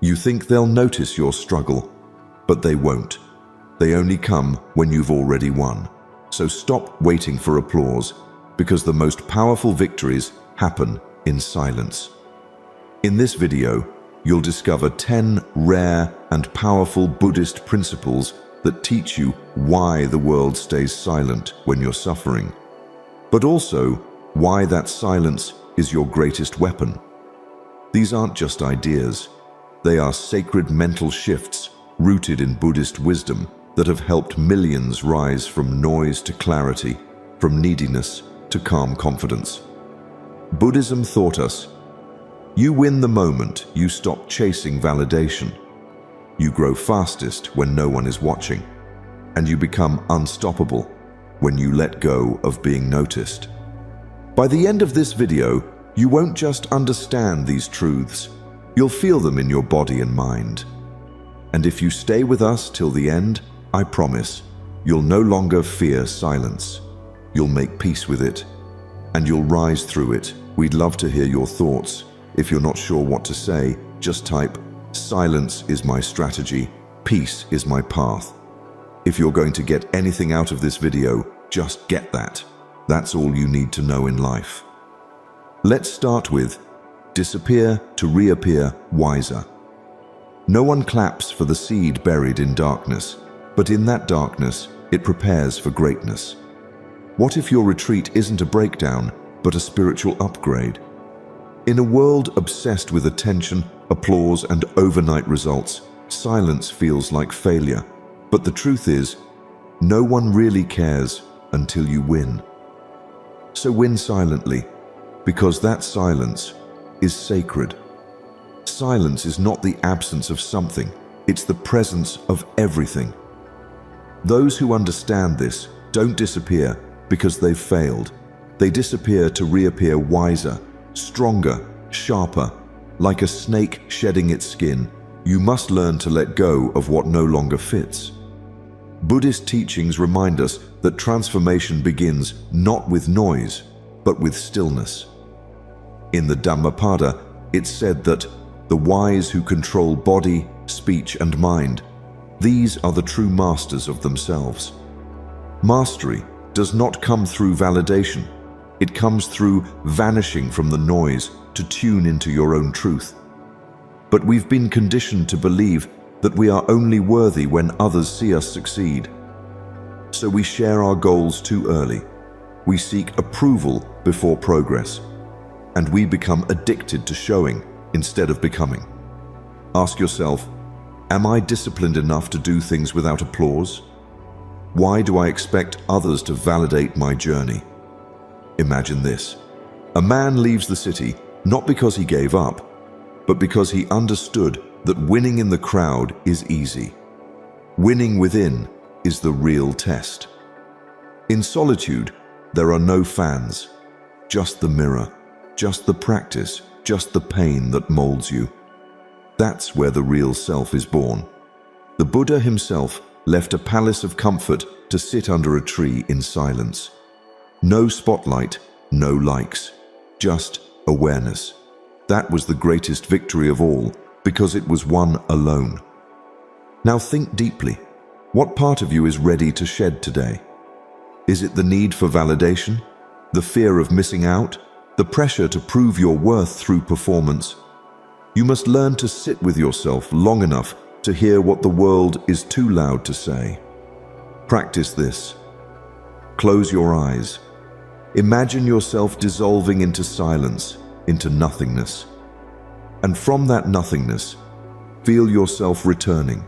You think they'll notice your struggle, but they won't. They only come when you've already won. So stop waiting for applause, because the most powerful victories happen in silence. In this video, you'll discover 10 rare and powerful Buddhist principles that teach you why the world stays silent when you're suffering, but also why that silence is your greatest weapon. These aren't just ideas. They are sacred mental shifts rooted in Buddhist wisdom that have helped millions rise from noise to clarity, from neediness to calm confidence. Buddhism taught us, you win the moment you stop chasing validation. You grow fastest when no one is watching, and you become unstoppable when you let go of being noticed. By the end of this video, you won't just understand these truths, you'll feel them in your body and mind. And if you stay with us till the end, I promise, you'll no longer fear silence. You'll make peace with it, and you'll rise through it. We'd love to hear your thoughts. If you're not sure what to say, just type, "Silence is my strategy, peace is my path." If you're going to get anything out of this video, just get that. That's all you need to know in life. Let's start with, disappear to reappear wiser. No one claps for the seed buried in darkness, but in that darkness, it prepares for greatness. What if your retreat isn't a breakdown, but a spiritual upgrade? In a world obsessed with attention, applause, and overnight results, silence feels like failure. But the truth is, no one really cares until you win. So win silently, because that silence is sacred. Silence is not the absence of something, it's the presence of everything. Those who understand this don't disappear because they've failed. They disappear to reappear wiser, stronger, sharper. Like a snake shedding its skin, you must learn to let go of what no longer fits. Buddhist teachings remind us that transformation begins not with noise, but with stillness. In the Dhammapada, it's said that the wise who control body, speech, and mind, these are the true masters of themselves. Mastery does not come through validation. It comes through vanishing from the noise to tune into your own truth. But we've been conditioned to believe that we are only worthy when others see us succeed. So we share our goals too early. We seek approval before progress. And we become addicted to showing instead of becoming. Ask yourself, am I disciplined enough to do things without applause? Why do I expect others to validate my journey? Imagine this. A man leaves the city not because he gave up, but because he understood that winning in the crowd is easy. Winning within is the real test. In solitude, there are no fans, just the mirror, just the practice, just the pain that molds you. That's where the real self is born. The Buddha himself left a palace of comfort to sit under a tree in silence. No spotlight, no likes, just awareness. That was the greatest victory of all, because it was won alone. Now think deeply. What part of you is ready to shed today? Is it the need for validation? The fear of missing out? The pressure to prove your worth through performance? You must learn to sit with yourself long enough to hear what the world is too loud to say. Practice this. Close your eyes. Imagine yourself dissolving into silence, into nothingness. And from that nothingness, feel yourself returning,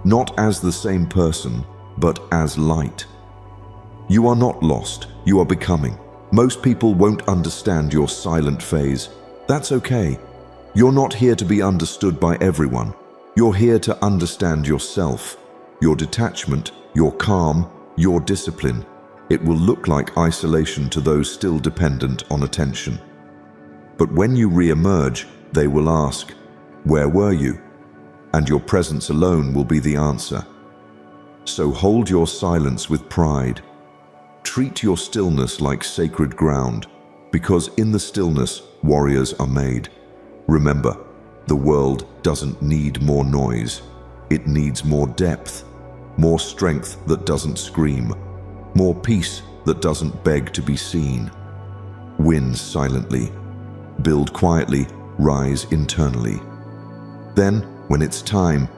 not as the same person, but as light. You are not lost, you are becoming. Most people won't understand your silent phase. That's okay. You're not here to be understood by everyone. You're here to understand yourself, your detachment, your calm, your discipline. It will look like isolation to those still dependent on attention. But when you re-emerge, they will ask, "Where were you?" And your presence alone will be the answer. So hold your silence with pride. Treat your stillness like sacred ground, because in the stillness, warriors are made. Remember, The world doesn't need more noise. It needs more depth, more strength that doesn't scream, more peace that doesn't beg to be seen. Win silently, build quietly, rise internally. Then, when it's time,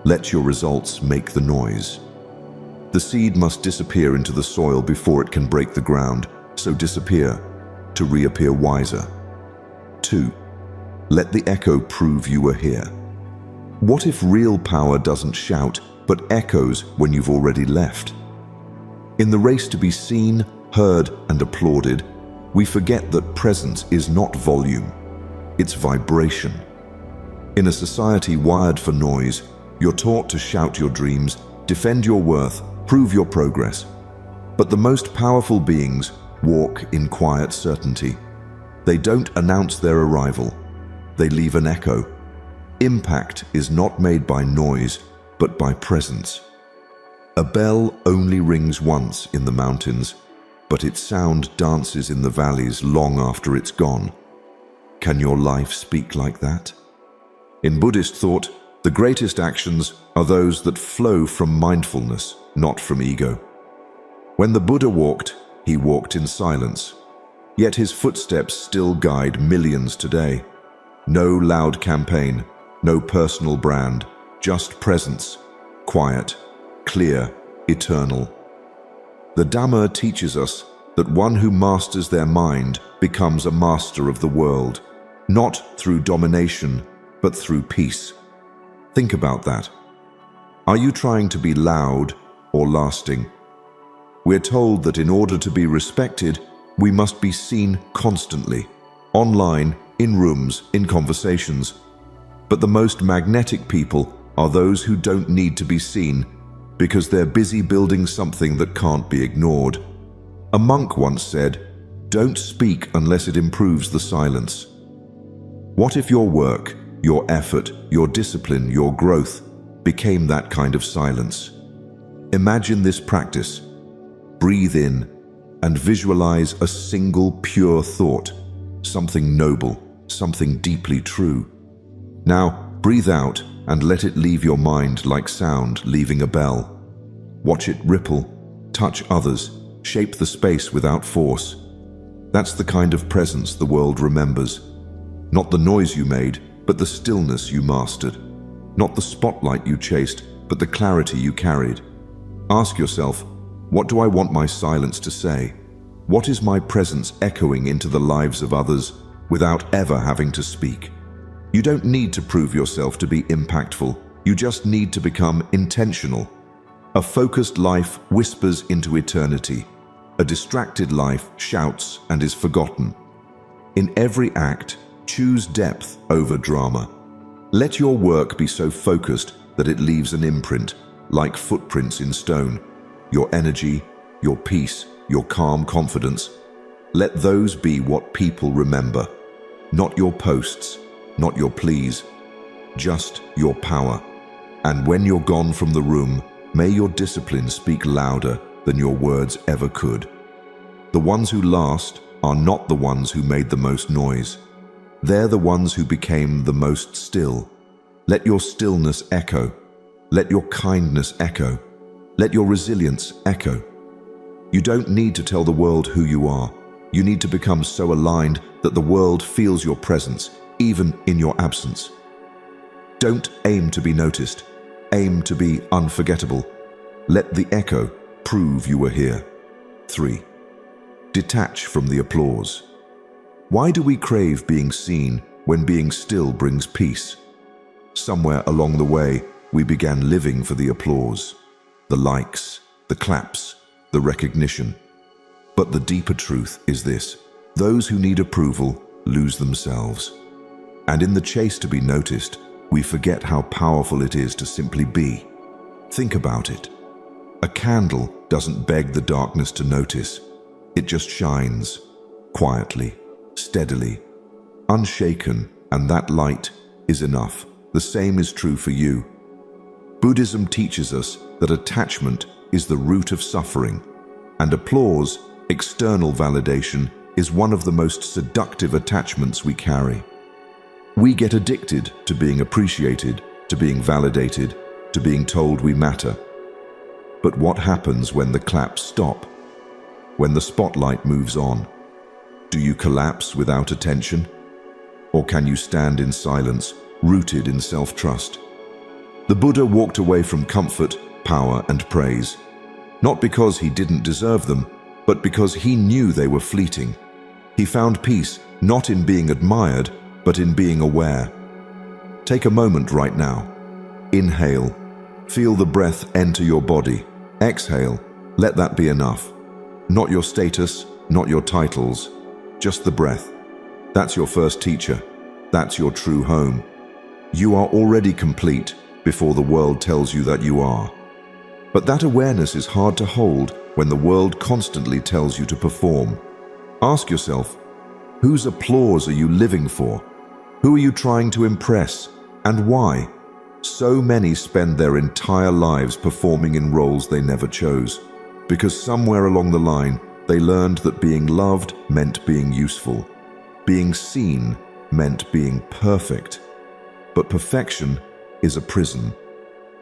let your results make the noise. The seed must disappear into the soil before it can break the ground, so disappear to reappear wiser. 2. Let the echo prove you were here. What if real power doesn't shout, but echoes when you've already left? In the race to be seen, heard, and applauded, we forget that presence is not volume, it's vibration. In a society wired for noise, you're taught to shout your dreams, defend your worth, prove your progress. But the most powerful beings walk in quiet certainty. They don't announce their arrival. They leave an echo. Impact is not made by noise, but by presence. A bell only rings once in the mountains, but its sound dances in the valleys long after it's gone. Can your life speak like that? In Buddhist thought, the greatest actions are those that flow from mindfulness, not from ego. When the Buddha walked, he walked in silence. Yet his footsteps still guide millions today. No loud campaign, no personal brand, just presence, quiet, clear, eternal. The Dhamma teaches us that one who masters their mind becomes a master of the world, not through domination, but through peace. Think about that. Are you trying to be loud or lasting? We're told that in order to be respected, we must be seen constantly, online, in rooms, in conversations. But the most magnetic people are those who don't need to be seen because they're busy building something that can't be ignored. A monk once said, "Don't speak unless it improves the silence." What if your work, your effort, your discipline, your growth became that kind of silence? Imagine this practice. Breathe in and visualize a single pure thought, something noble, something deeply true. Now, breathe out and let it leave your mind like sound leaving a bell. Watch it ripple, touch others, shape the space without force. That's the kind of presence the world remembers. Not the noise you made, but the stillness you mastered. Not the spotlight you chased, but the clarity you carried. Ask yourself, what do I want my silence to say? What is my presence echoing into the lives of others without ever having to speak? You don't need to prove yourself to be impactful. You just need to become intentional. A focused life whispers into eternity. A distracted life shouts and is forgotten. In every act, choose depth over drama. Let your work be so focused that it leaves an imprint, like footprints in stone. Your energy, your peace, your calm confidence. Let those be what people remember. Not your posts, not your pleas, just your power. And when you're gone from the room, may your discipline speak louder than your words ever could. The ones who last are not the ones who made the most noise. They're the ones who became the most still. Let your stillness echo. Let your kindness echo. Let your resilience echo. You don't need to tell the world who you are. You need to become so aligned that the world feels your presence, even in your absence. Don't aim to be noticed. Aim to be unforgettable. Let the echo prove you were here. 3. Detach from the applause. Why do we crave being seen when being still brings peace? Somewhere along the way, we began living for the applause, the likes, the claps, the recognition. But the deeper truth is this: those who need approval lose themselves. And in the chase to be noticed, we forget how powerful it is to simply be. Think about it. A candle doesn't beg the darkness to notice. It just shines, quietly, steadily, unshaken, and that light is enough. The same is true for you. Buddhism teaches us that attachment is the root of suffering, and applause, external validation, is one of the most seductive attachments we carry. We get addicted to being appreciated, to being validated, to being told we matter. But what happens when the claps stop? When the spotlight moves on? Do you collapse without attention? Or can you stand in silence, rooted in self-trust? The Buddha walked away from comfort, power, and praise, not because he didn't deserve them, but because he knew they were fleeting. He found peace not in being admired, but in being aware. Take a moment right now. Inhale. Feel the breath enter your body. Exhale. Let that be enough. Not your status, not your titles, just the breath. That's your first teacher. That's your true home. You are already complete before the world tells you that you are. But that awareness is hard to hold when the world constantly tells you to perform. Ask yourself, whose applause are you living for? Who are you trying to impress, and why? So many spend their entire lives performing in roles they never chose, because somewhere along the line, they learned that being loved meant being useful. Being seen meant being perfect. But perfection is a prison,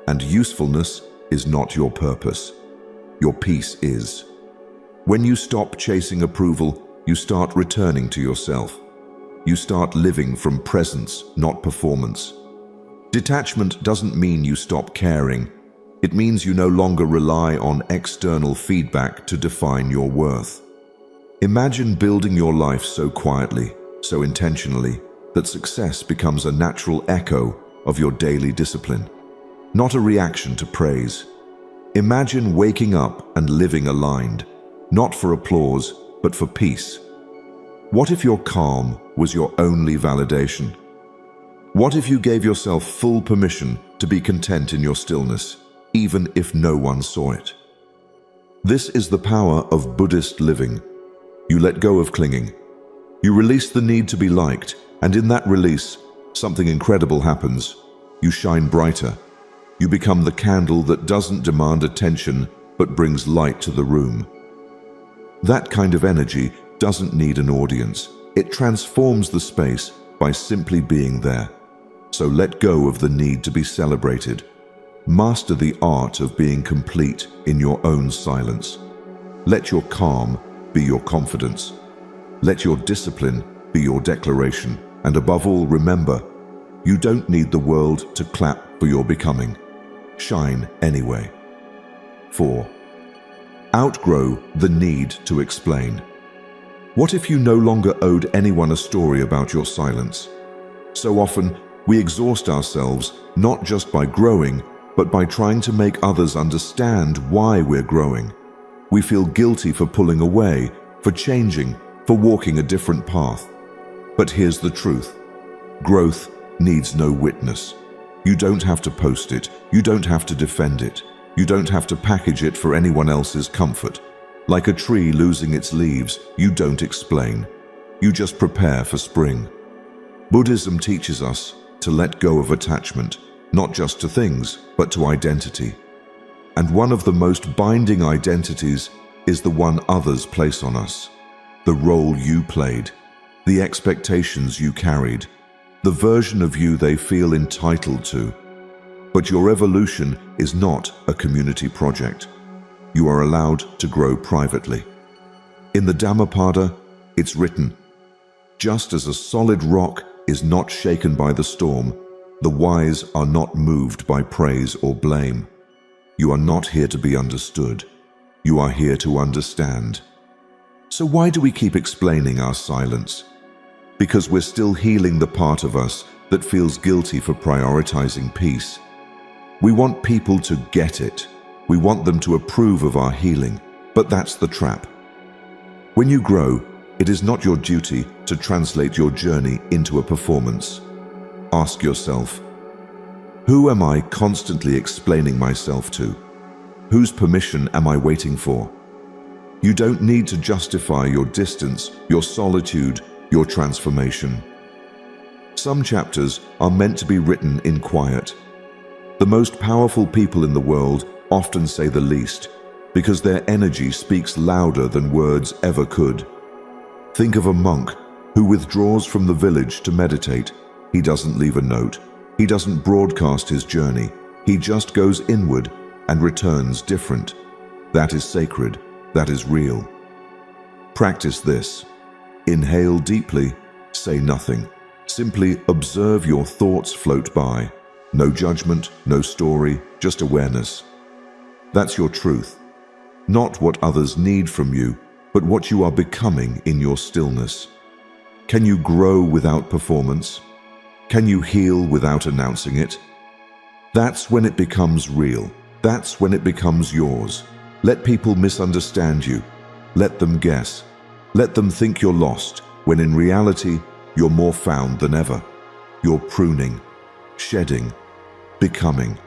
and usefulness is not your purpose. Your peace is. When you stop chasing approval, you start returning to yourself. You start living from presence, not performance. Detachment doesn't mean you stop caring. It means you no longer rely on external feedback to define your worth. Imagine building your life so quietly, so intentionally, that success becomes a natural echo of your daily discipline, not a reaction to praise. Imagine waking up and living aligned, not for applause, but for peace. What if your calm was your only validation? What if you gave yourself full permission to be content in your stillness, even if no one saw it? This is the power of Buddhist living. You let go of clinging. You release the need to be liked, and in that release, something incredible happens. You shine brighter. You become the candle that doesn't demand attention, but brings light to the room. That kind of energy doesn't need an audience. It transforms the space by simply being there. So let go of the need to be celebrated. Master the art of being complete in your own silence. Let your calm be your confidence. Let your discipline be your declaration. And above all, remember, you don't need the world to clap for your becoming. Shine anyway. 4. Outgrow the need to explain. What if you no longer owed anyone a story about your silence? So often, we exhaust ourselves not just by growing, but by trying to make others understand why we're growing. We feel guilty for pulling away, for changing, for walking a different path. But here's the truth. Growth needs no witness. You don't have to post it. You don't have to defend it. You don't have to package it for anyone else's comfort. Like a tree losing its leaves, you don't explain. You just prepare for spring. Buddhism teaches us to let go of attachment, not just to things, but to identity. And one of the most binding identities is the one others place on us. The role you played, the expectations you carried, the version of you they feel entitled to. But your evolution is not a community project. You are allowed to grow privately. In the Dhammapada, it's written, just as a solid rock is not shaken by the storm, the wise are not moved by praise or blame. You are not here to be understood. You are here to understand. So why do we keep explaining our silence? Because we're still healing the part of us that feels guilty for prioritizing peace. We want people to get it. We want them to approve of our healing, but that's the trap. When you grow, it is not your duty to translate your journey into a performance. Ask yourself, who am I constantly explaining myself to? Whose permission am I waiting for? You don't need to justify your distance, your solitude, your transformation. Some chapters are meant to be written in quiet. The most powerful people in the world often say the least, because their energy speaks louder than words ever could. Think of a monk who withdraws from the village to meditate, He doesn't leave a note. He doesn't broadcast his journey. He just goes inward and returns different. That is sacred. That is real. Practice this. Inhale deeply, say nothing. Simply observe your thoughts float by. No judgment, no story, just awareness. That's your truth. Not what others need from you, but what you are becoming in your stillness. Can you grow without performance? Can you heal without announcing it? That's when it becomes real. That's when it becomes yours. Let people misunderstand you. Let them guess. Let them think you're lost, when in reality, you're more found than ever. You're pruning, shedding, becoming.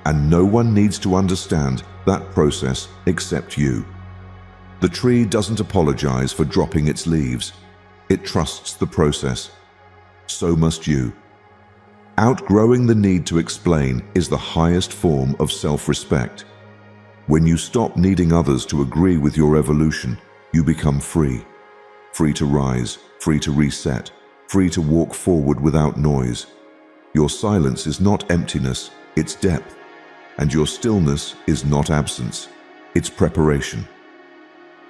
And no one needs to understand that process except you. The tree doesn't apologize for dropping its leaves. It trusts the process. So must you. Outgrowing the need to explain is the highest form of self-respect. When you stop needing others to agree with your evolution, you become free. Free to rise, free to reset, free to walk forward without noise. Your silence is not emptiness, it's depth. And your stillness is not absence, it's preparation.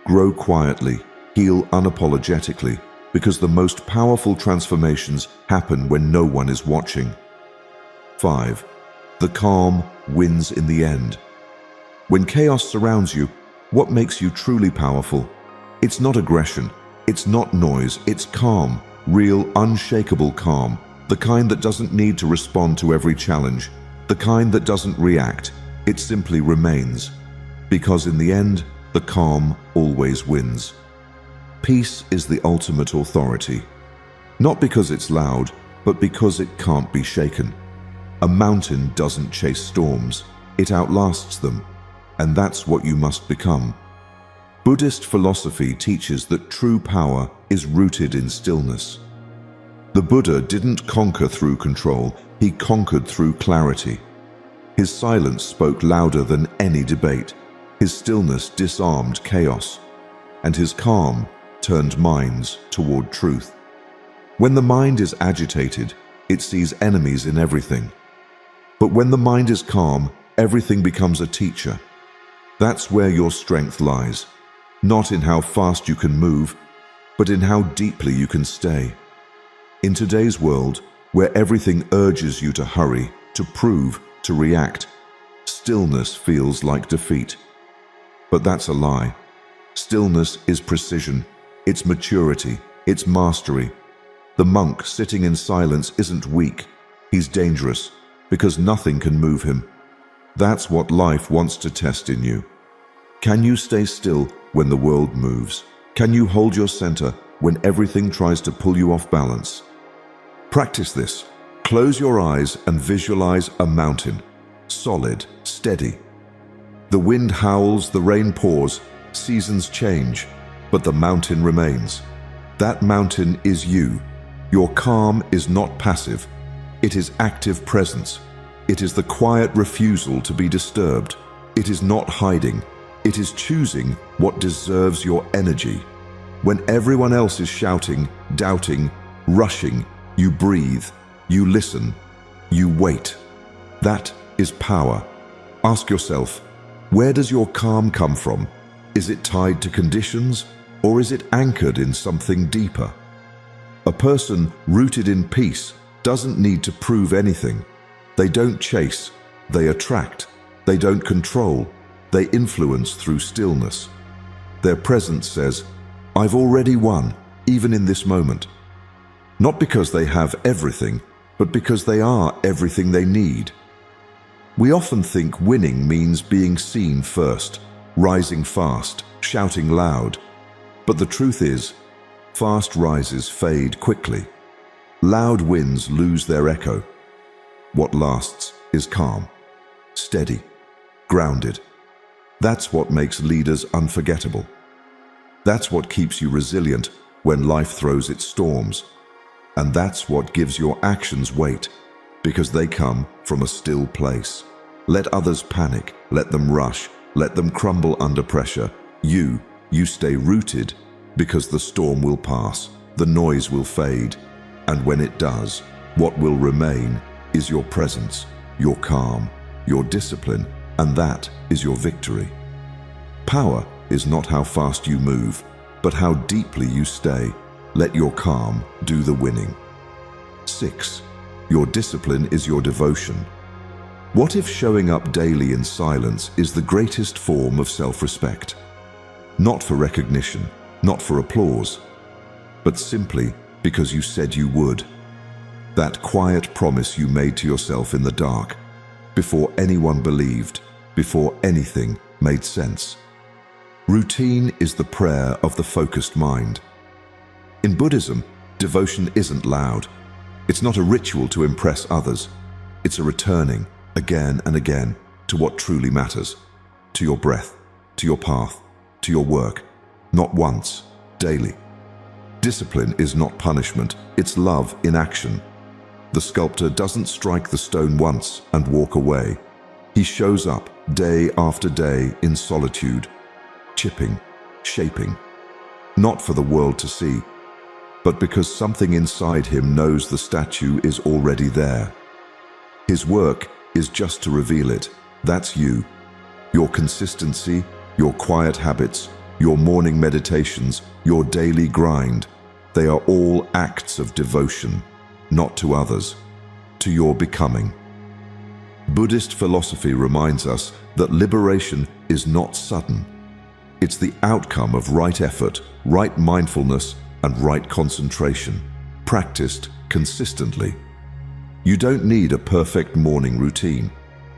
Grow quietly, heal unapologetically, because the most powerful transformations happen when no one is watching. 5. The calm wins in the end. When chaos surrounds you, what makes you truly powerful? It's not aggression, it's not noise, it's calm, real, unshakable calm, the kind that doesn't need to respond to every challenge, the kind that doesn't react, it simply remains. Because in the end, the calm always wins. Peace is the ultimate authority. Not because it's loud, but because it can't be shaken. A mountain doesn't chase storms, it outlasts them. And that's what you must become. Buddhist philosophy teaches that true power is rooted in stillness. The Buddha didn't conquer through control, he conquered through clarity. His silence spoke louder than any debate. His stillness disarmed chaos. And his calm turned minds toward truth. When the mind is agitated, it sees enemies in everything. But when the mind is calm, everything becomes a teacher. That's where your strength lies. Not in how fast you can move, but in how deeply you can stay. In today's world, where everything urges you to hurry, to prove, to react, stillness feels like defeat. But that's a lie. Stillness is precision, it's maturity, it's mastery. The monk sitting in silence isn't weak, he's dangerous, because nothing can move him. That's what life wants to test in you. Can you stay still when the world moves? Can you hold your center when everything tries to pull you off balance? Practice this. Close your eyes and visualize a mountain. Solid, steady. The wind howls, the rain pours, seasons change, but the mountain remains. That mountain is you. Your calm is not passive. It is active presence. It is the quiet refusal to be disturbed. It is not hiding. It is choosing what deserves your energy. When everyone else is shouting, doubting, rushing, you breathe, you listen, you wait. That is power. Ask yourself, where does your calm come from? Is it tied to conditions, or is it anchored in something deeper? A person rooted in peace doesn't need to prove anything. They don't chase, they attract. They don't control, they influence through stillness. Their presence says, I've already won, even in this moment. Not because they have everything, but because they are everything they need. We often think winning means being seen first, rising fast, shouting loud. But the truth is, fast rises fade quickly. Loud winds lose their echo. What lasts is calm, steady, grounded. That's what makes leaders unforgettable. That's what keeps you resilient when life throws its storms. And that's what gives your actions weight, because they come from a still place. Let others panic, let them rush, let them crumble under pressure. You stay rooted, because the storm will pass, the noise will fade, and when it does, What will remain is your presence, your calm, your discipline, and that is your victory. Power is not how fast you move, but how deeply you stay. Let your calm do the winning. 6. Your discipline is your devotion. What if showing up daily in silence is the greatest form of self-respect? Not for recognition, not for applause, but simply because you said you would. That quiet promise you made to yourself in the dark, before anyone believed, before anything made sense. Routine is the prayer of the focused mind. In Buddhism, devotion isn't loud. It's not a ritual to impress others. It's a returning, again and again, to what truly matters. To your breath, to your path, to your work. Not once, daily. Discipline is not punishment, it's love in action. The sculptor doesn't strike the stone once and walk away. He shows up day after day in solitude, chipping, shaping, not for the world to see, but because something inside him knows the statue is already there. His work is just to reveal it. That's you. Your consistency, your quiet habits, your morning meditations, your daily grind, they are all acts of devotion, not to others, to your becoming. Buddhist philosophy reminds us that liberation is not sudden. It's the outcome of right effort, right mindfulness, and right concentration, practiced consistently. You don't need a perfect morning routine.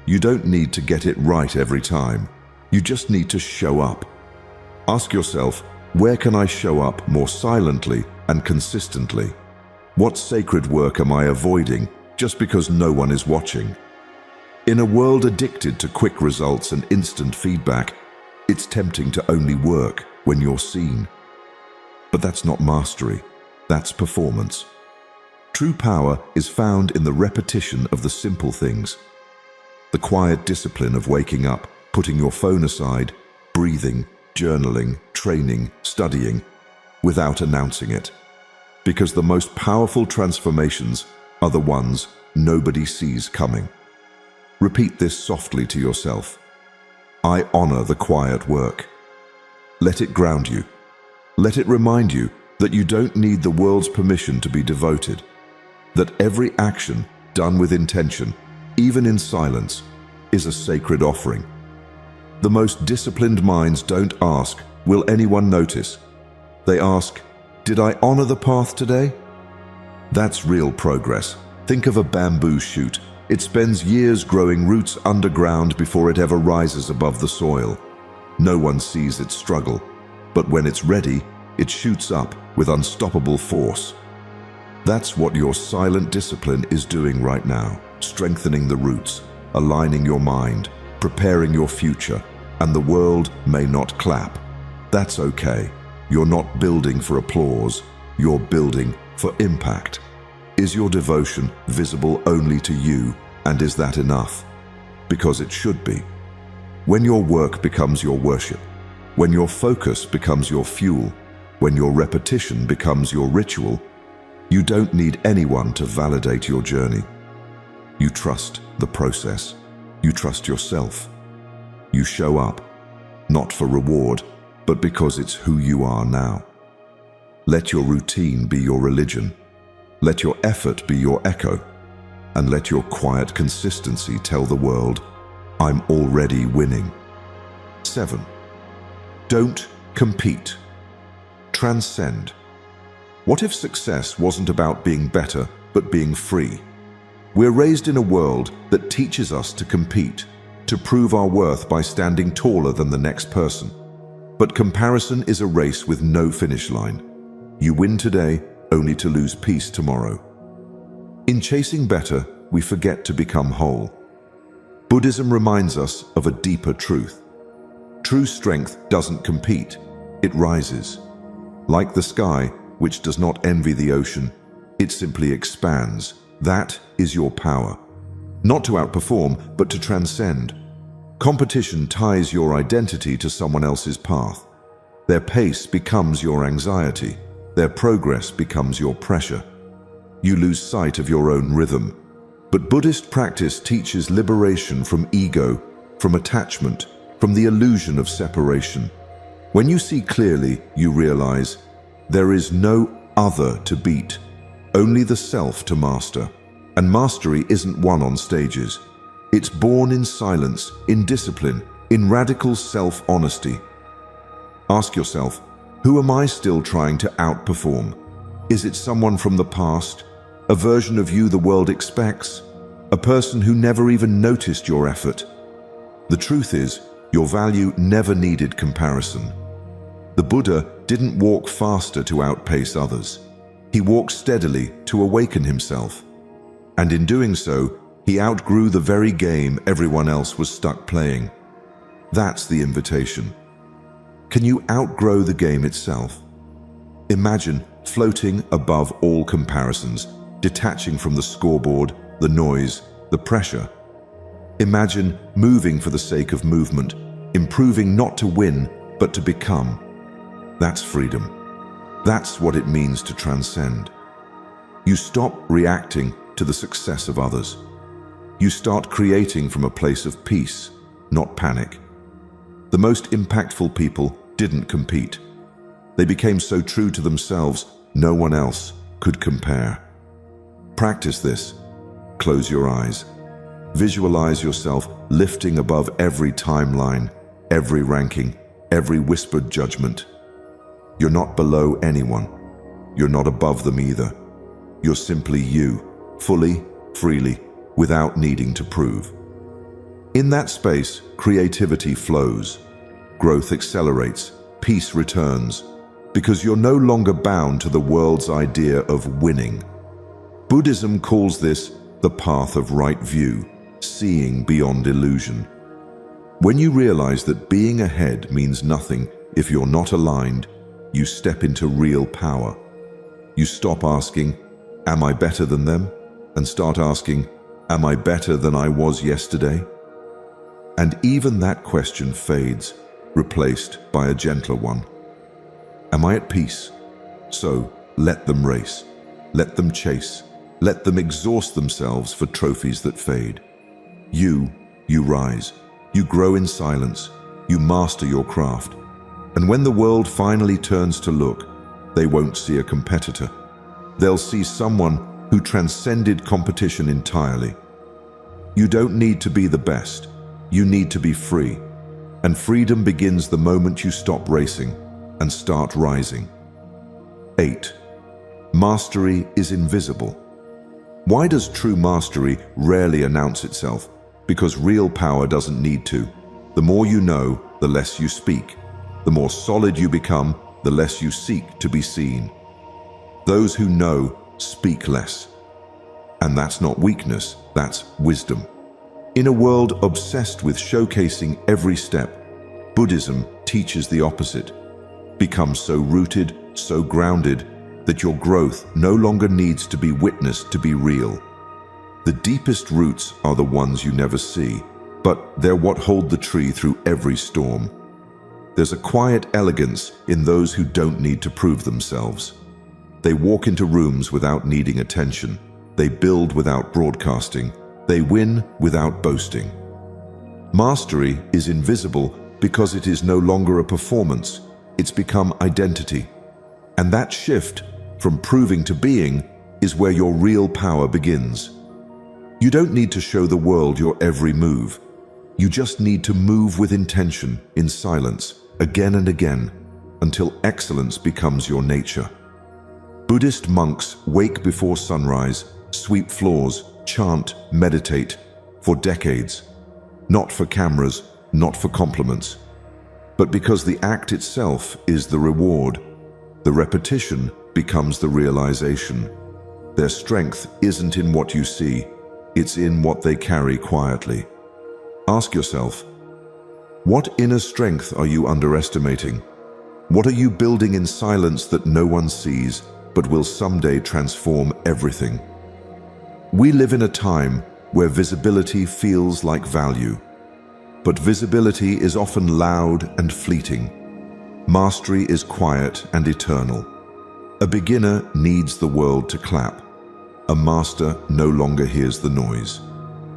You don't need to get it right every time. You just need to show up. Ask yourself, where can I show up more silently and consistently? What sacred work am I avoiding just because no one is watching? In a world addicted to quick results and instant feedback, it's tempting to only work when you're seen. But that's not mastery, that's performance. True power is found in the repetition of the simple things. The quiet discipline of waking up, putting your phone aside, breathing, journaling, training, studying, without announcing it. Because the most powerful transformations are the ones nobody sees coming. Repeat this softly to yourself. I honor the quiet work. Let it ground you. Let it remind you that you don't need the world's permission to be devoted. That every action done with intention, even in silence, is a sacred offering. The most disciplined minds don't ask, will anyone notice? They ask, did I honor the path today? That's real progress. Think of a bamboo shoot. It spends years growing roots underground before it ever rises above the soil. No one sees its struggle, but when it's ready, it shoots up with unstoppable force. That's what your silent discipline is doing right now, strengthening the roots, aligning your mind, preparing your future, and the world may not clap. That's okay. You're not building for applause, you're building for impact. Is your devotion visible only to you, and is that enough? Because it should be. When your work becomes your worship, when your focus becomes your fuel, when your repetition becomes your ritual, you don't need anyone to validate your journey. You trust the process. You trust yourself. You show up, not for reward, but because it's who you are now. Let your routine be your religion. Let your effort be your echo. And let your quiet consistency tell the world, I'm already winning. 7. Don't compete. Transcend. What if success wasn't about being better, but being free? We're raised in a world that teaches us to compete, to prove our worth by standing taller than the next person. But comparison is a race with no finish line. You win today, only to lose peace tomorrow. In chasing better, we forget to become whole. Buddhism reminds us of a deeper truth. True strength doesn't compete, it rises. Like the sky, which does not envy the ocean, it simply expands. That is your power. Not to outperform, but to transcend. Competition ties your identity to someone else's path. Their pace becomes your anxiety. Their progress becomes your pressure. you lose sight of your own rhythm. But Buddhist practice teaches liberation from ego, from attachment, from the illusion of separation. When you see clearly, you realize there is no other to beat, only the self to master. And mastery isn't won on stages. It's born in silence, in discipline, in radical self-honesty. Ask yourself, who am I still trying to outperform? Is it someone from the past? A version of you the world expects? A person who never even noticed your effort? The truth is, your value never needed comparison. The Buddha didn't walk faster to outpace others. He walked steadily to awaken himself. And in doing so, he outgrew the very game everyone else was stuck playing. That's the invitation. Can you outgrow the game itself? Imagine floating above all comparisons, detaching from the scoreboard, the noise, the pressure. Imagine moving for the sake of movement, improving not to win, but to become. That's freedom. That's what it means to transcend. You stop reacting to the success of others. You start creating from a place of peace, not panic. The most impactful people didn't compete. They became so true to themselves, no one else could compare. Practice this. Close your eyes. Visualize yourself lifting above every timeline, every ranking, every whispered judgment. You're not below anyone. You're not above them either. You're simply you, fully, freely, without needing to prove. In that space, creativity flows, growth accelerates, peace returns, because you're no longer bound to the world's idea of winning. Buddhism calls this the path of right view, seeing beyond illusion. When you realize that being ahead means nothing if you're not aligned, you step into real power. You stop asking, "Am I better than them?" and start asking, "Am I better than I was yesterday?" And even that question fades, replaced by a gentler one. Am I at peace? So let them race, let them chase, let them exhaust themselves for trophies that fade. You rise, you grow in silence, you master your craft. And when the world finally turns to look, they won't see a competitor. They'll see someone who transcended competition entirely. You don't need to be the best. You need to be free. And freedom begins the moment you stop racing and start rising. 8. Mastery is invisible. Why does true mastery rarely announce itself? Because real power doesn't need to. The more you know, the less you speak. The more solid you become, the less you seek to be seen. Those who know speak less. And that's not weakness, that's wisdom. In a world obsessed with showcasing every step, Buddhism teaches the opposite. Become so rooted, so grounded, that your growth no longer needs to be witnessed to be real. The deepest roots are the ones you never see, but they're what hold the tree through every storm. There's a quiet elegance in those who don't need to prove themselves. They walk into rooms without needing attention. They build without broadcasting. They win without boasting. Mastery is invisible because it is no longer a performance. It's become identity. And that shift from proving to being is where your real power begins. You don't need to show the world your every move. You just need to move with intention, in silence, again and again, until excellence becomes your nature. Buddhist monks wake before sunrise, sweep floors, chant, meditate, for decades. Not for cameras, not for compliments, but because the act itself is the reward. The repetition becomes the realization. Their strength isn't in what you see, it's in what they carry quietly. Ask yourself, what inner strength are you underestimating? What are you building in silence that no one sees, but will someday transform everything? We live in a time where visibility feels like value, but visibility is often loud and fleeting. Mastery is quiet and eternal. A beginner needs the world to clap. a master no longer hears the noise,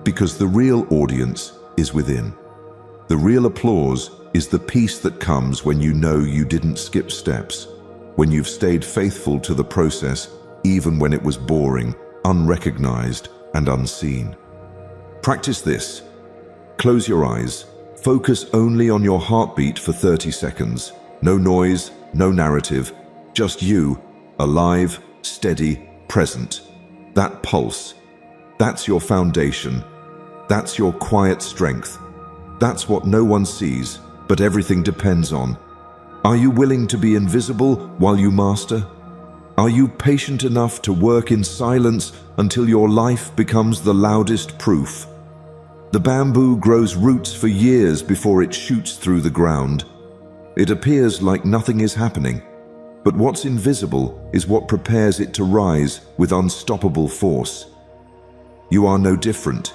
because the real audience is within. The real applause is the peace that comes when you know you didn't skip steps, when you've stayed faithful to the process even when it was boring, unrecognized, and unseen. Practice this. Close your eyes. Focus only on your heartbeat for 30 seconds. No noise, no narrative, just you, alive, steady, present. That pulse. That's your foundation. That's your quiet strength. That's what no one sees, but everything depends on. Are you willing to be invisible while you master? Are you patient enough to work in silence until your life becomes the loudest proof? The bamboo grows roots for years before it shoots through the ground. It appears like nothing is happening, but what's invisible is what prepares it to rise with unstoppable force. You are no different.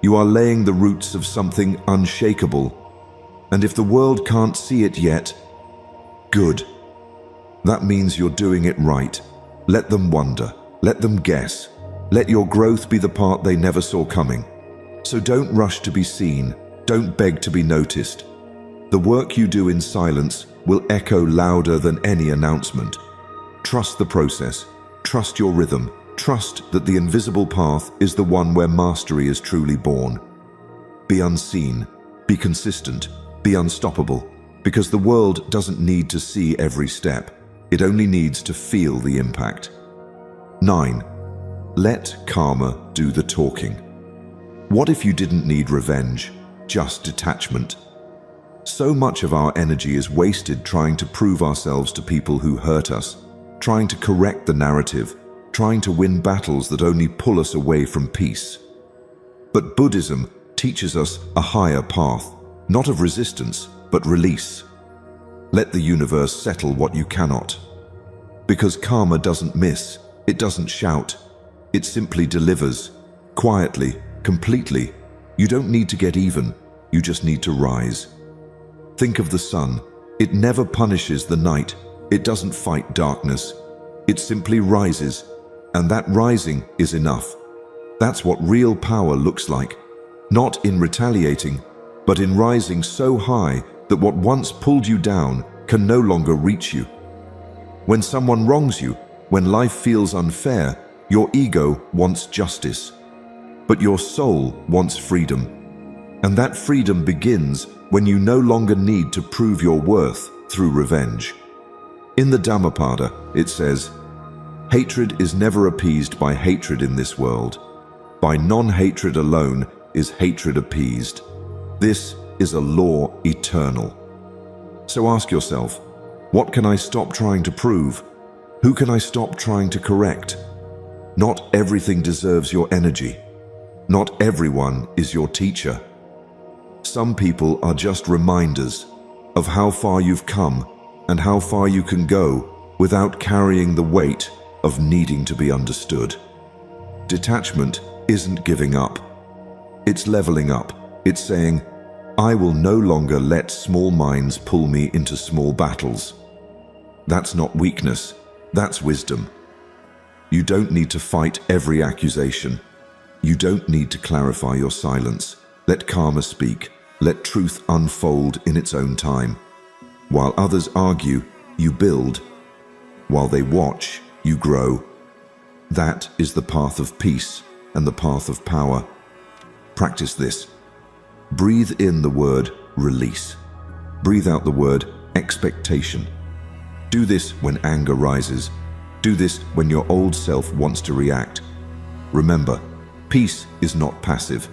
You are laying the roots of something unshakable, and if the world can't see it yet, good. That means you're doing it right. Let them wonder. Let them guess. Let your growth be the part they never saw coming. So don't rush to be seen. Don't beg to be noticed. The work you do in silence will echo louder than any announcement. Trust the process. Trust your rhythm. Trust that the invisible path is the one where mastery is truly born. Be unseen. Be consistent. Be unstoppable. Because the world doesn't need to see every step. It only needs to feel the impact. 9. Let karma do the talking. What if you didn't need revenge, just detachment? So much of our energy is wasted trying to prove ourselves to people who hurt us, trying to correct the narrative, trying to win battles that only pull us away from peace. But Buddhism teaches us a higher path, not of resistance, but release. Let the universe settle what you cannot. Because karma doesn't miss, it doesn't shout, it simply delivers, quietly, completely. You don't need to get even, you just need to rise. Think of the sun. It never punishes the night. It doesn't fight darkness. It simply rises, and that rising is enough. That's what real power looks like. Not in retaliating, but in rising so high that what once pulled you down can no longer reach you. When someone wrongs you, when life feels unfair, your ego wants justice. But your soul wants freedom. And that freedom begins when you no longer need to prove your worth through revenge. In the Dhammapada, it says, "Hatred is never appeased by hatred in this world. By non-hatred alone is hatred appeased. This is a law eternal." So ask yourself, what can I stop trying to prove? Who can I stop trying to correct? Not everything deserves your energy. Not everyone is your teacher. Some people are just reminders of how far you've come and how far you can go without carrying the weight of needing to be understood. Detachment isn't giving up. It's leveling up. It's saying, I will no longer let small minds pull me into small battles. That's not weakness, that's wisdom. You don't need to fight every accusation. You don't need to clarify your silence. Let karma speak. Let truth unfold in its own time. While others argue, you build. While they watch, you grow. That is the path of peace and the path of power. Practice this. Breathe in the word release. Breathe out the word expectation. Do this when anger rises. Do this when your old self wants to react. Remember, peace is not passive.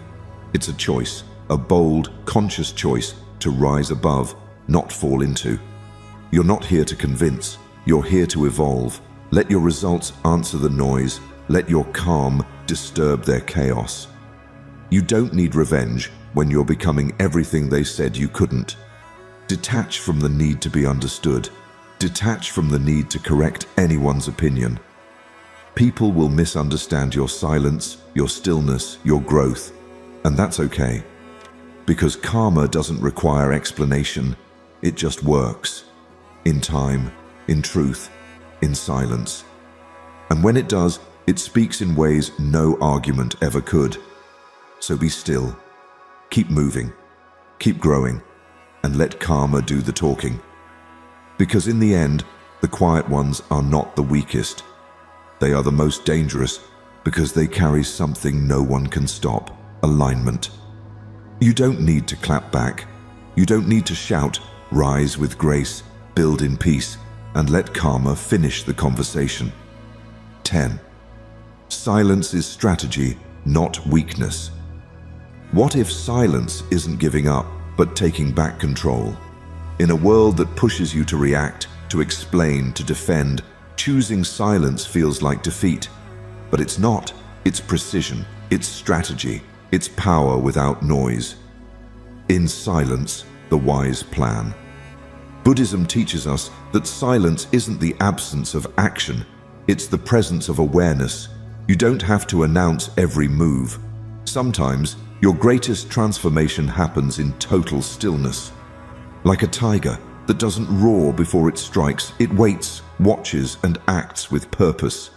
It's a choice, a bold, conscious choice to rise above, not fall into. You're not here to convince. You're here to evolve. Let your results answer the noise. Let your calm disturb their chaos. You don't need revenge when you're becoming everything they said you couldn't. Detach from the need to be understood. Detach from the need to correct anyone's opinion. People will misunderstand your silence, your stillness, your growth, and that's okay. Because karma doesn't require explanation, it just works. In time, in truth, in silence. And when it does, It speaks in ways no argument ever could. So be still, keep moving, keep growing, and let karma do the talking. Because in the end, the quiet ones are not the weakest. They are the most dangerous because they carry something no one can stop: alignment. You don't need to clap back. You don't need to shout. Rise with grace, build in peace, and let karma finish the conversation. 10. Silence is strategy, not weakness. What if silence isn't giving up, but taking back control? In a world that pushes you to react, to explain, to defend, choosing silence feels like defeat. But it's not. It's precision, it's strategy, it's power without noise. In silence, the wise plan. Buddhism teaches us that silence isn't the absence of action, it's the presence of awareness. You don't have to announce every move. Sometimes, your greatest transformation happens in total stillness. Like a tiger that doesn't roar before it strikes, it waits, watches, and acts with purpose.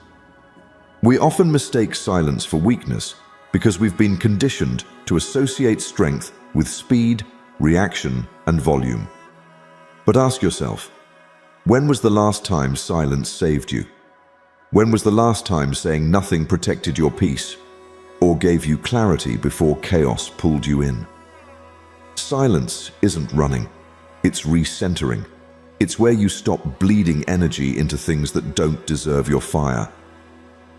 We often mistake silence for weakness because we've been conditioned to associate strength with speed, reaction, and volume. But ask yourself, when was the last time silence saved you? When was the last time saying nothing protected your peace or gave you clarity before chaos pulled you in? Silence isn't running, it's recentering. It's where you stop bleeding energy into things that don't deserve your fire.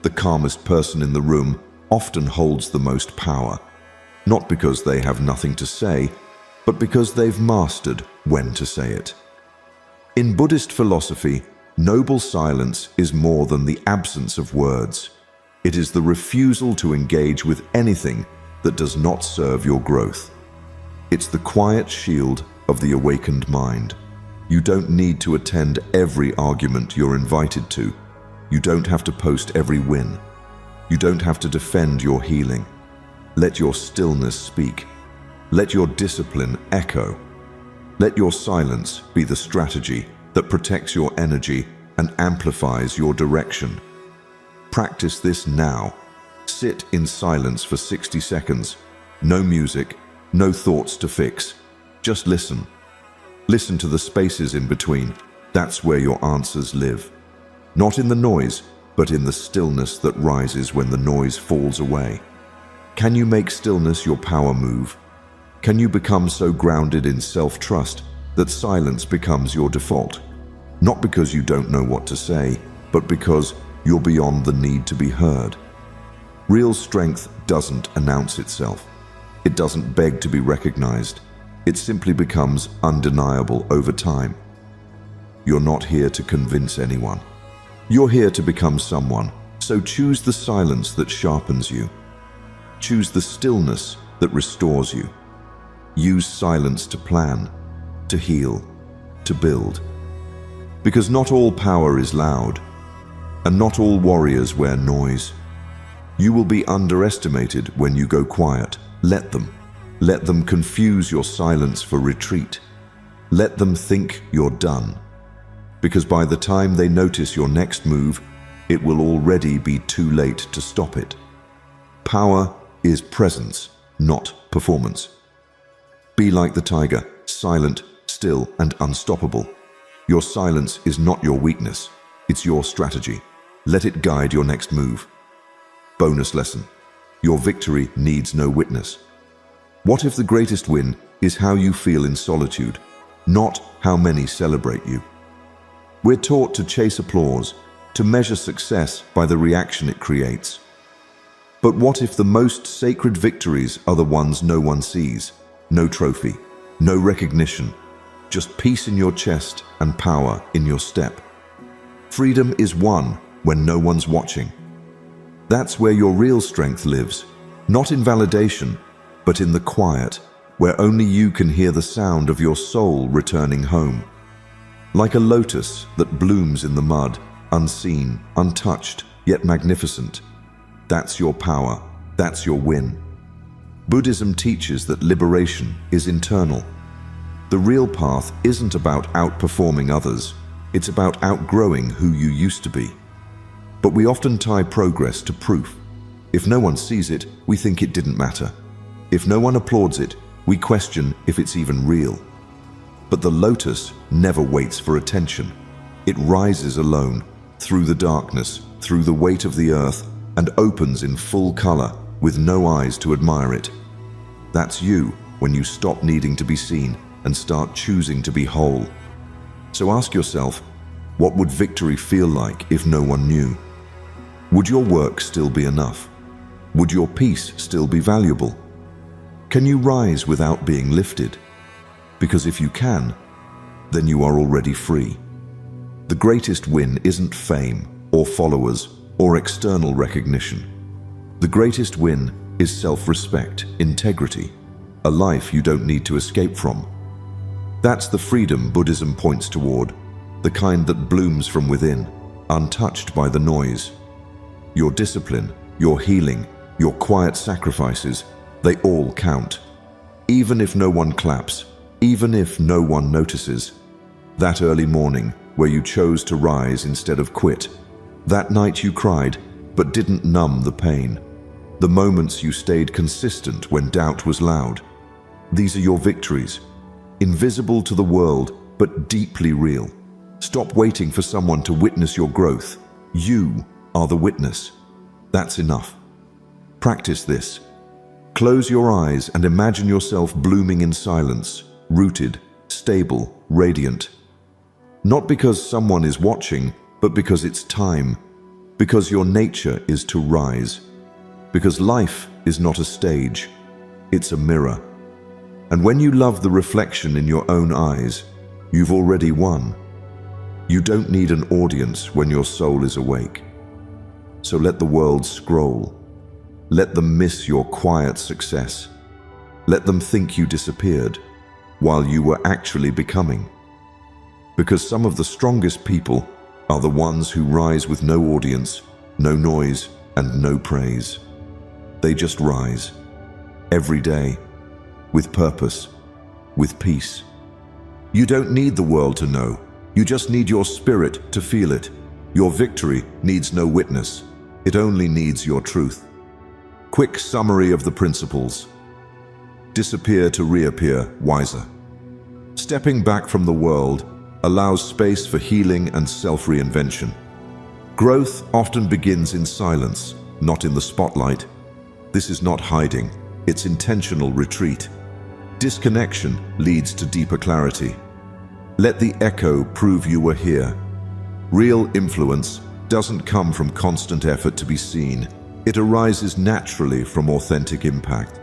The calmest person in the room often holds the most power, not because they have nothing to say, but because they've mastered when to say it. In Buddhist philosophy, noble silence is more than the absence of words. It is the refusal to engage with anything that does not serve your growth. It's the quiet shield of the awakened mind. You don't need to attend every argument you're invited to. You don't have to post every win. You don't have to defend your healing. Let your stillness speak. Let your discipline echo. Let your silence be the strategy that protects your energy and amplifies your direction. Practice this now. Sit in silence for 60 seconds. No music, no thoughts to fix. Just listen. Listen to the spaces in between. That's where your answers live. Not in the noise, but in the stillness that rises when the noise falls away. Can you make stillness your power move? Can you become so grounded in self-trust that silence becomes your default? Not because you don't know what to say, but because you're beyond the need to be heard. Real strength doesn't announce itself. It doesn't beg to be recognized. It simply becomes undeniable over time. You're not here to convince anyone. You're here to become someone, so choose the silence that sharpens you. Choose the stillness that restores you. Use silence to plan, to heal, to build. Because not all power is loud, and not all warriors wear noise. You will be underestimated when you go quiet. Let them. Let them confuse your silence for retreat. Let them think you're done. Because by the time they notice your next move, it will already be too late to stop it. Power is presence, not performance. Be like the tiger, silent, still, and unstoppable. Your silence is not your weakness, it's your strategy. Let it guide your next move. Bonus lesson: your victory needs no witness. What if the greatest win is how you feel in solitude, not how many celebrate you? We're taught to chase applause, to measure success by the reaction it creates. But what if the most sacred victories are the ones no one sees? No trophy, no recognition, just peace in your chest and power in your step. Freedom is won when no one's watching. That's where your real strength lives, not in validation, but in the quiet, where only you can hear the sound of your soul returning home. Like a lotus that blooms in the mud, unseen, untouched, yet magnificent. That's your power, that's your win. Buddhism teaches that liberation is internal. The real path isn't about outperforming others, it's about outgrowing who you used to be. But we often tie progress to proof. If no one sees it, we think it didn't matter. If no one applauds it, we question if it's even real. But the lotus never waits for attention. It rises alone, through the darkness, through the weight of the earth, and opens in full color, with no eyes to admire it. That's you when you stop needing to be seen and start choosing to be whole. So ask yourself, what would victory feel like if no one knew? Would your work still be enough? Would your peace still be valuable? Can you rise without being lifted? Because if you can, then you are already free. The greatest win isn't fame or followers or external recognition. The greatest win is self-respect, integrity, a life you don't need to escape from. That's the freedom Buddhism points toward, the kind that blooms from within, untouched by the noise. Your discipline, your healing, your quiet sacrifices, they all count. Even if no one claps, even if no one notices. That early morning where you chose to rise instead of quit. That night you cried but didn't numb the pain. The moments you stayed consistent when doubt was loud. These are your victories, invisible to the world but deeply real. Stop waiting for someone to witness your growth. You are the witness. That's enough. Practice this. Close your eyes and imagine yourself blooming in silence, rooted, stable, radiant. Not because someone is watching, but because it's time. Because your nature is to rise. Because life is not a stage, it's a mirror. And when you love the reflection in your own eyes, you've already won. You don't need an audience when your soul is awake. So let the world scroll. Let them miss your quiet success. Let them think you disappeared while you were actually becoming. Because some of the strongest people are the ones who rise with no audience, no noise, and no praise. They just rise, every day, with purpose, with peace. You don't need the world to know. You just need your spirit to feel it. Your victory needs no witness. It only needs your truth. Quick summary of the principles. Disappear to reappear wiser. Stepping back from the world allows space for healing and self-reinvention. Growth often begins in silence, not in the spotlight. This is not hiding, it's intentional retreat. Disconnection leads to deeper clarity. Let the echo prove you were here. Real influence doesn't come from constant effort to be seen. It arises naturally from authentic impact.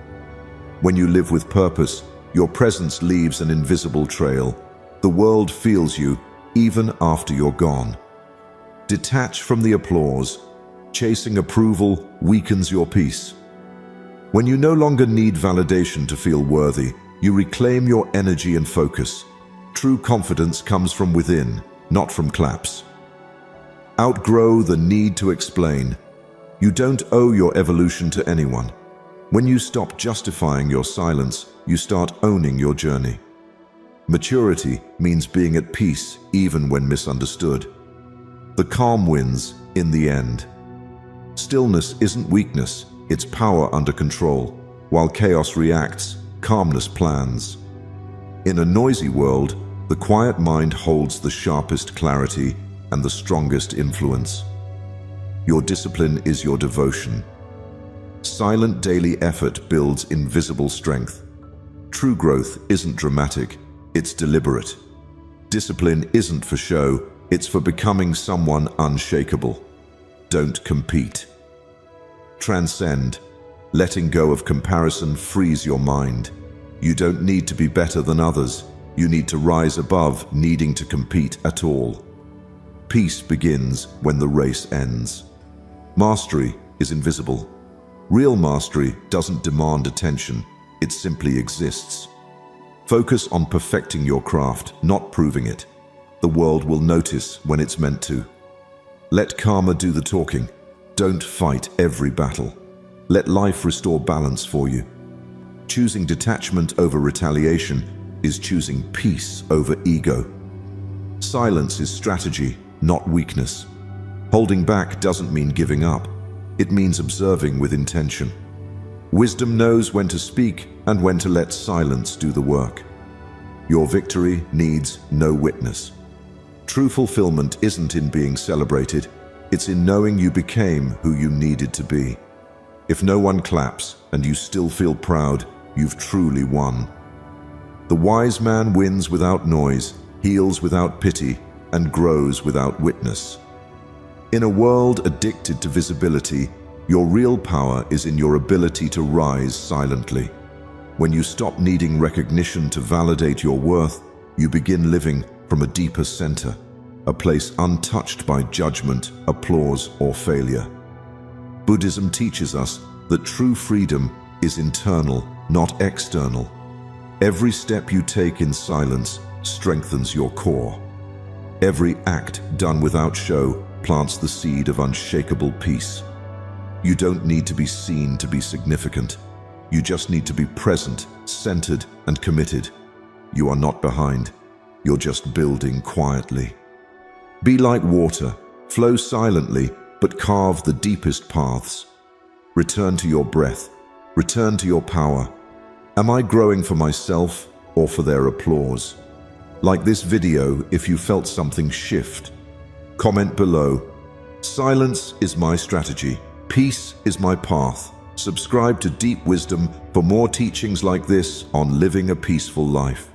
When you live with purpose, your presence leaves an invisible trail. The world feels you even after you're gone. Detach from the applause. Chasing approval weakens your peace. When you no longer need validation to feel worthy, you reclaim your energy and focus. True confidence comes from within, not from claps. Outgrow the need to explain. You don't owe your evolution to anyone. When you stop justifying your silence, you start owning your journey. Maturity means being at peace even when misunderstood. The calm wins in the end. Stillness isn't weakness, it's power under control. While chaos reacts, calmness plans. In a noisy world, the quiet mind holds the sharpest clarity and the strongest influence. Your discipline is your devotion. Silent daily effort builds invisible strength. True growth isn't dramatic, it's deliberate. Discipline isn't for show, it's for becoming someone unshakable. Don't compete. Transcend. Letting go of comparison frees your mind. You don't need to be better than others. You need to rise above needing to compete at all. Peace begins when the race ends. Mastery is invisible. Real mastery doesn't demand attention, it simply exists. Focus on perfecting your craft, not proving it. The world will notice when it's meant to. Let karma do the talking. Don't fight every battle. Let life restore balance for you. Choosing detachment over retaliation is choosing peace over ego. Silence is strategy, not weakness. Holding back doesn't mean giving up. It means observing with intention. Wisdom knows when to speak and when to let silence do the work. Your victory needs no witness. True fulfillment isn't in being celebrated, it's in knowing you became who you needed to be. If no one claps and you still feel proud, you've truly won. The wise man wins without noise, heals without pity, and grows without witness. In a world addicted to visibility, your real power is in your ability to rise silently. When you stop needing recognition to validate your worth, you begin living from a deeper center, a place untouched by judgment, applause, or failure. Buddhism teaches us that true freedom is internal, not external. Every step you take in silence strengthens your core. Every act done without show plants the seed of unshakable peace. You don't need to be seen to be significant. You just need to be present, centered, and committed. You are not behind. You're just building quietly. Be like water, flow silently, but carve the deepest paths. Return to your breath. Return to your power. Am I growing for myself or for their applause? Like this video if you felt something shift. Comment below. Silence is my strategy. Peace is my path. Subscribe to Deep Wisdom for more teachings like this on living a peaceful life.